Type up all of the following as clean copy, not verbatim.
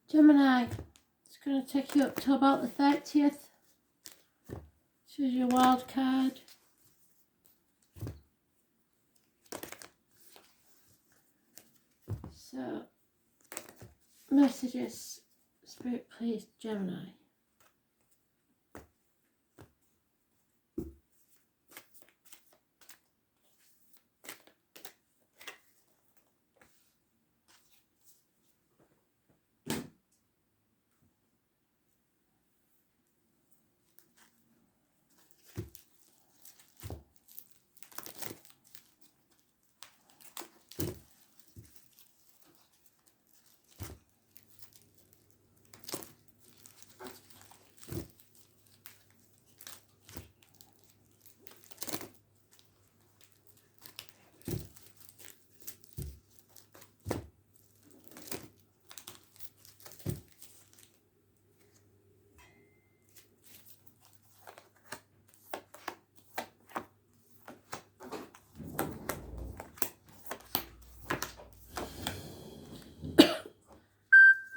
Gemini, it's going to take you up to about the 30th. This is your wild card. So, messages, Spirit, please, Gemini.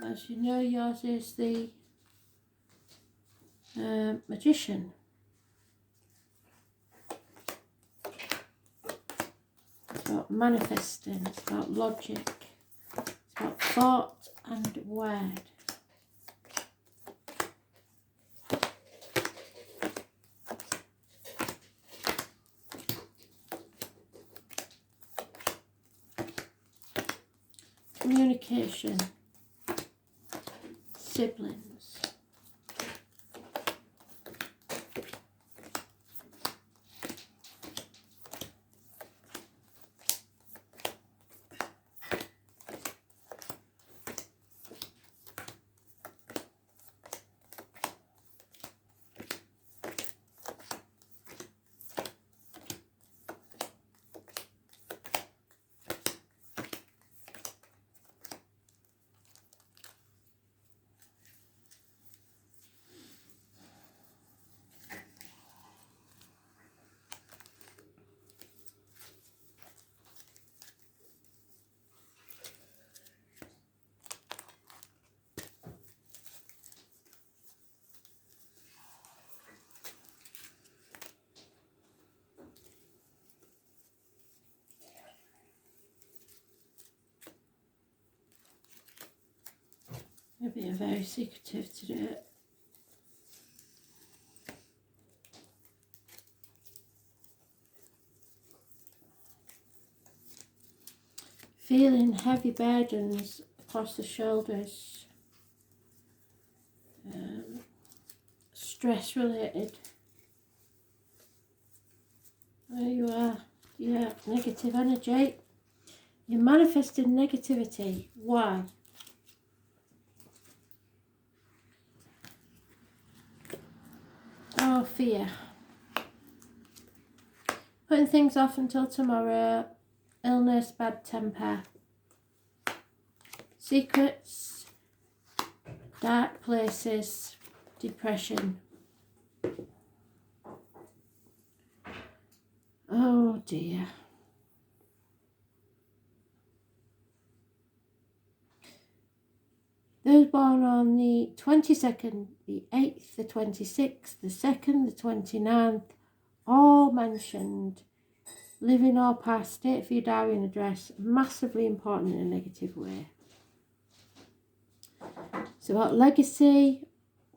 As you know, yours is the Magician. It's about manifesting, it's about logic, it's about thought and word. Communication, siblings. Maybe very secretive to do it. Feeling heavy burdens across the shoulders. Stress related. There you are. Yeah, negative energy. You're manifesting negativity. Why? Oh, fear. Putting things off until tomorrow. Illness, bad temper. Secrets. Dark places. Depression. Oh dear. Those born on the 22nd, the 8th, the 26th, the 2nd, the 29th, all mentioned living or past, date for your diary and address, massively important in a negative way. It's about legacy,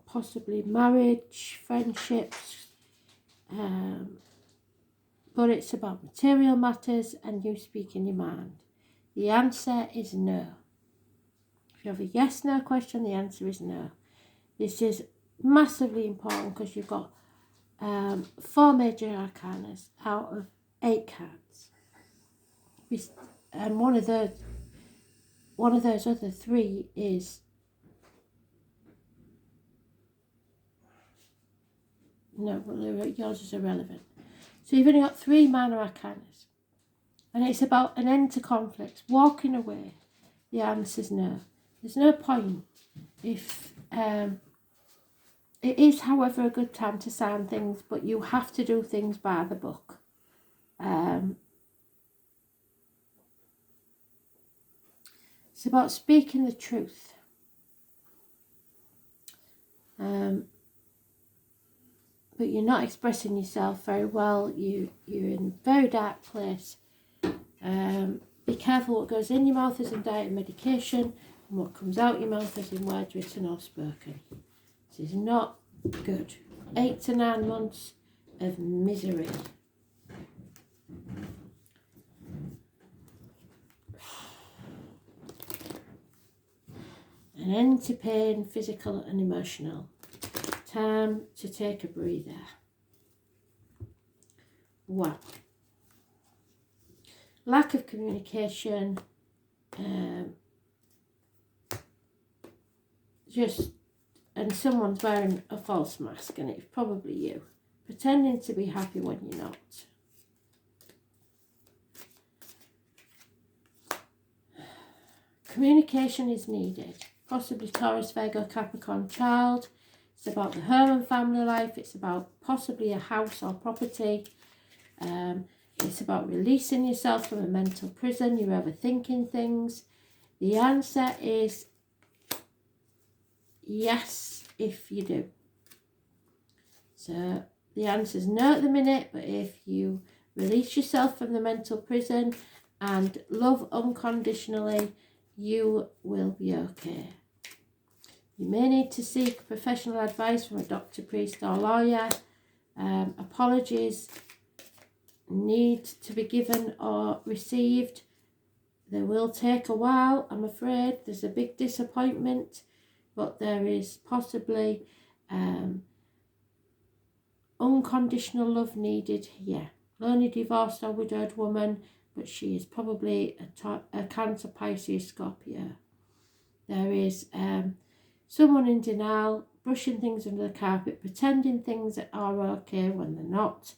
possibly marriage, friendships, but it's about material matters and you speaking your mind. The answer is no. If you have a yes/no question, the answer is no. This is massively important because you've got 4 major arcana out of 8 cards. And one of those other 3 is no, well, yours is irrelevant. So you've only got 3 minor arcana. And it's about an end to conflicts, walking away. The answer is no. There's no point if it is, however, a good time to sign things, but you have to do things by the book. It's about speaking the truth. But you're not expressing yourself very well. You're in a very dark place. Be careful what goes in your mouth as in diet and medication, and what comes out your mouth as in words written or spoken. This is not good. 8 to 9 months of misery. An end to pain, physical and emotional. Time to take a breather. Wow. Lack of communication. And someone's wearing a false mask, and it's probably you. Pretending to be happy when you're not. Communication is needed. Possibly Taurus, Virgo, Capricorn child. It's about the home and family life. It's about possibly a house or property. It's about releasing yourself from a mental prison. You're overthinking things. The answer is yes, if you do. So the answer is no at the minute, but if you release yourself from the mental prison and love unconditionally, you will be okay. You may need to seek professional advice from a doctor, priest or lawyer. Apologies need to be given or received. They will take a while, I'm afraid. There's a big disappointment, but there is possibly unconditional love needed here. Lonely, divorced or widowed woman, but she is probably a Cancer, Pisces, Scorpio. There is someone in denial, brushing things under the carpet, pretending things are okay when they're not.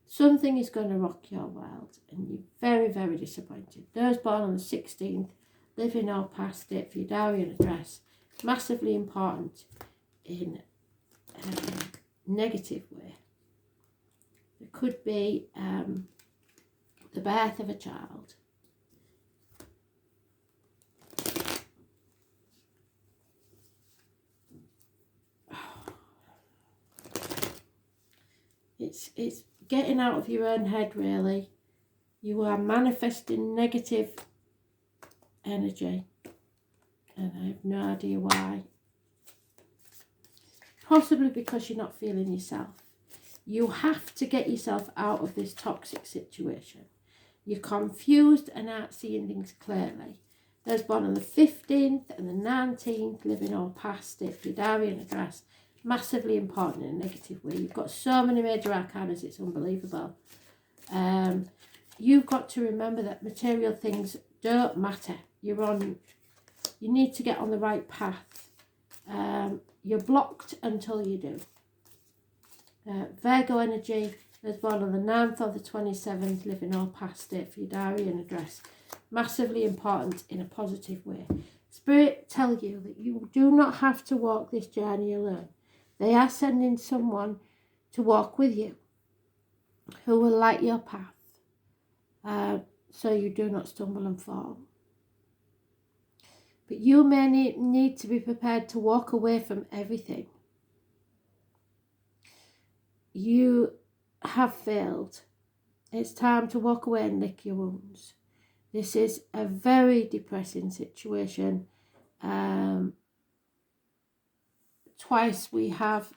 Something is going to rock your world, and you're very, very disappointed. Those born on the 16th, living or past it for your diary and address, massively important in a negative way. There could be the birth of a child. It's getting out of your own head, really. You are manifesting negative energy, and I have no idea why. Possibly because you're not feeling yourself. You have to get yourself out of this toxic situation. You're confused and aren't seeing things clearly. Those born on the 15th and the 19th, living all past it, for your diary and address, massively important in a negative way. You've got so many major arcanas, it's unbelievable. You've got to remember that material things don't matter. You need to get on the right path. You're blocked until you do. Virgo energy, was born on the 9th or the 27th, living all past it, for your diary and address. Massively important in a positive way. Spirit tell you that you do not have to walk this journey alone. They are sending someone to walk with you who will light your path, so you do not stumble and fall. But you may need to be prepared to walk away from everything. You have failed. It's time to walk away and lick your wounds. This is a very depressing situation. Twice we have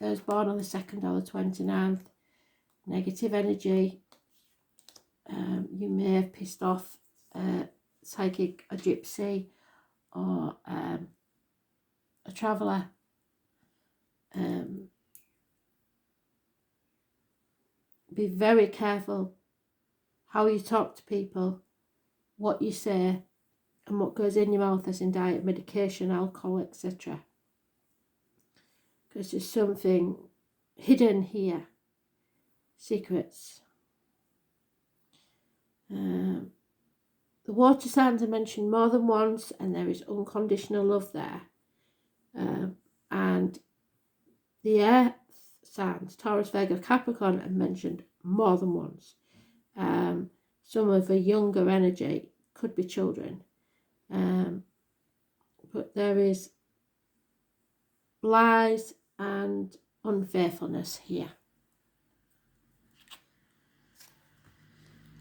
those born on the 2nd or the 29th. Negative energy. You may have pissed off a psychic, a gypsy, or a traveller. Be very careful how you talk to people, what you say, and what goes in your mouth, as in diet, medication, alcohol, etc. Because there's something hidden here. Secrets. The water signs are mentioned more than once, and there is unconditional love there. And the earth signs, Taurus, Virgo, Capricorn, are mentioned more than once. Some of a younger energy, could be children. But there is lies and unfaithfulness here.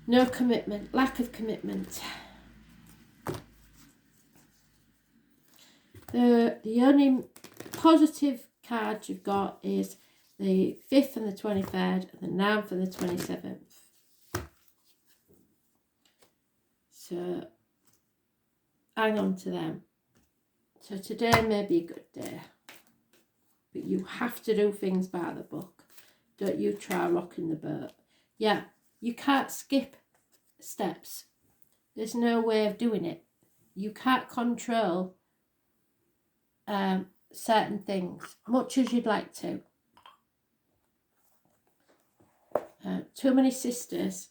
No commitment, lack of commitment. The only positive card you've got is the 5th and the 23rd, and the 9th and the 27th. So hang on to them. So today may be a good day, but you have to do things by the book. Don't you try rocking the boat. Yeah, you can't skip steps. There's no way of doing it. You can't control certain things, much as you'd like to. Too many sisters.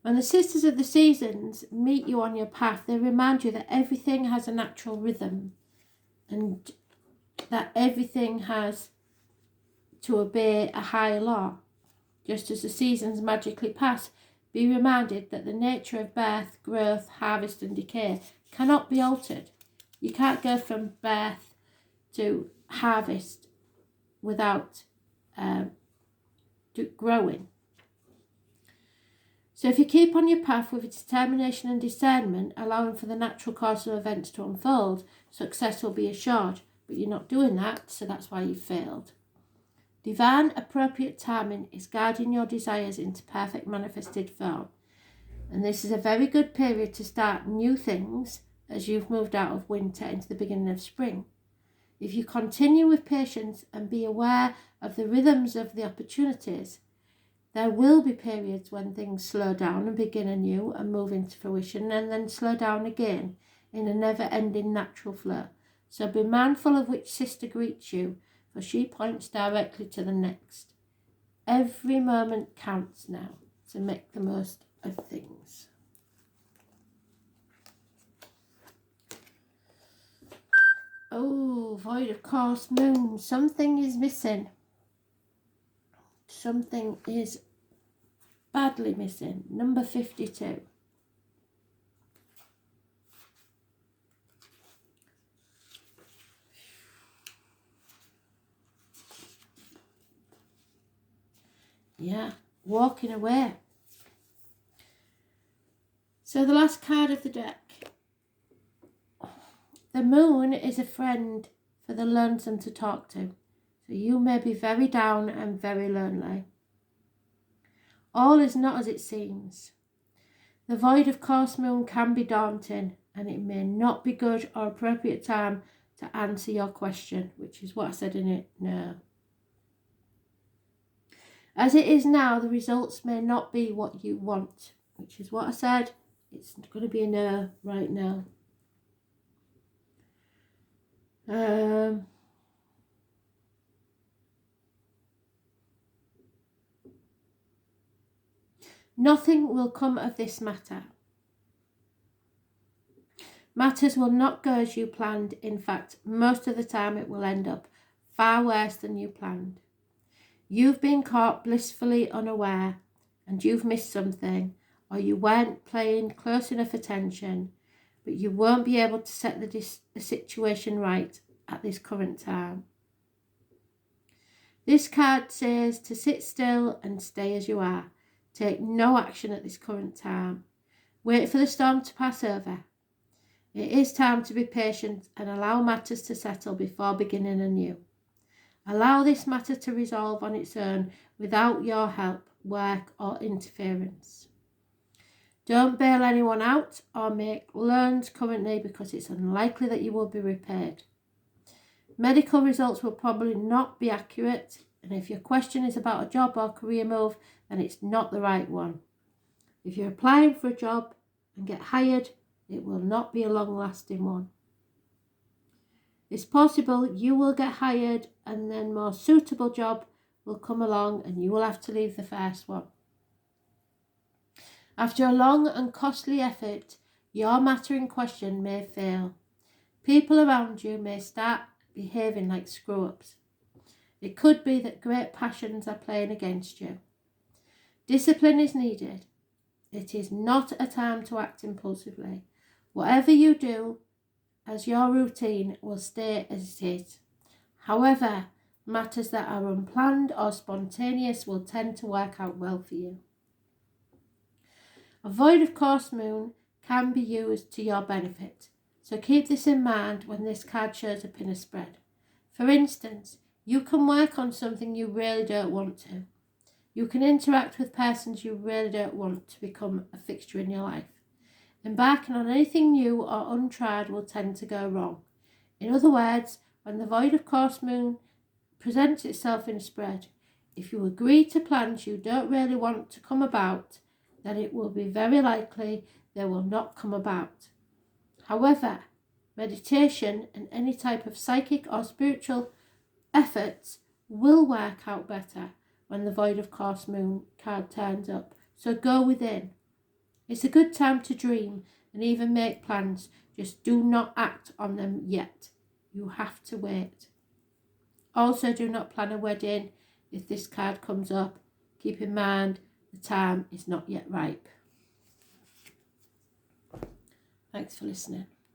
When the sisters of the seasons meet you on your path, they remind you that everything has a natural rhythm and that everything has to obey a higher law. Just as the seasons magically pass, be reminded that the nature of birth, growth, harvest and decay cannot be altered. You can't go from birth to harvest without growing. So if you keep on your path with determination and discernment, allowing for the natural course of events to unfold, success will be assured. But you're not doing that, so that's why you failed. Divine appropriate timing is guiding your desires into perfect manifested form. And this is a very good period to start new things as you've moved out of winter into the beginning of spring. If you continue with patience and be aware of the rhythms of the opportunities, there will be periods when things slow down and begin anew and move into fruition, and then slow down again in a never-ending natural flow. So be mindful of which sister greets you, for she points directly to the next. Every moment counts now to make the most of things. Oh, void of course, moon. Something is missing. Something is badly missing. Number 52. Yeah, walking away. So the last card of the deck. The moon is a friend for the lonesome to talk to. So you may be very down and very lonely. All is not as it seems. The void of course moon can be daunting, and it may not be good or appropriate time to answer your question, which is what I said in it now. As it is now, the results may not be what you want, which is what I said. It's going to be a no right now. Nothing will come of this matter. Matters will not go as you planned. In fact, most of the time it will end up far worse than you planned. You've been caught blissfully unaware, and you've missed something, or you weren't paying close enough attention, but you won't be able to set the situation right at this current time. This card says to sit still and stay as you are. Take no action at this current time. Wait for the storm to pass over. It is time to be patient and allow matters to settle before beginning anew. Allow this matter to resolve on its own without your help, work or interference. Don't bail anyone out or make loans currently, because it's unlikely that you will be repaid. Medical results will probably not be accurate, and if your question is about a job or career move, then it's not the right one. If you're applying for a job and get hired, it will not be a long-lasting one. It's possible you will get hired and then a more suitable job will come along and you will have to leave the first one. After a long and costly effort, your matter in question may fail. People around you may start behaving like screw-ups. It could be that great passions are playing against you. Discipline is needed. It is not a time to act impulsively. Whatever you do as your routine will stay as it is. However, matters that are unplanned or spontaneous will tend to work out well for you. A void of course moon can be used to your benefit, so keep this in mind when this card shows up in a spread. For instance, you can work on something you really don't want to. You can interact with persons you really don't want to become a fixture in your life. Embarking on anything new or untried will tend to go wrong. In other words, when the void of course moon presents itself in a spread, if you agree to plans you don't really want to come about, then it will be very likely they will not come about. However, meditation and any type of psychic or spiritual efforts will work out better when the void of course moon card turns up, so go within. It's a good time to dream and even make plans, just do not act on them yet. You have to wait. Also, do not plan a wedding if this card comes up. Keep in mind the time is not yet ripe. Thanks for listening.